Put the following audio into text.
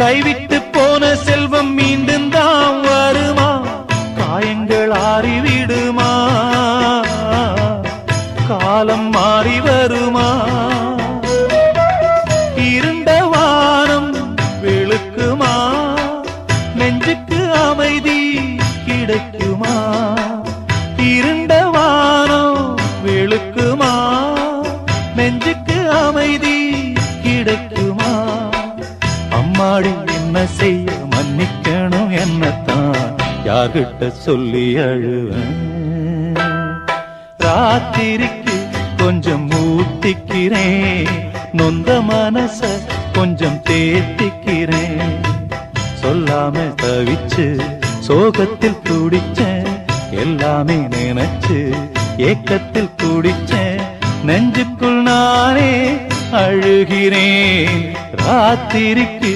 கைவிட்டு போன செல்வம் மீண்டும் தான் வருமா? காயங்கள் ஆறிவிடுமா? காலம் மாறி வருமா? இருண்ட வானம் வெளுக்குமா? நெஞ்சுக்கு அமைதி கிடைக்குமா? இருண்ட வானம் வெளுக்குமா? நெஞ்சுக்கு அமைதி கிடைக்குமா? அம்மாடி என்ன செய்ய மன்னிக்கணும், என்னத்தான் யார்கிட்ட சொல்லி அழுவேன்? ராத்திரிக்கு கொஞ்சம் ஊத்திக்கிறேன், நொந்த மனச கொஞ்சம் தேத்திக்கிறேன். சொல்லாம தவிச்சு சோகத்தில் துடிச்சேன், எல்லாமே நினைச்சு ஏக்கத்தில் துடிச்சேன். நெஞ்சுக்குள் நானே அழுகிறேன் ராத்திரிக்கு.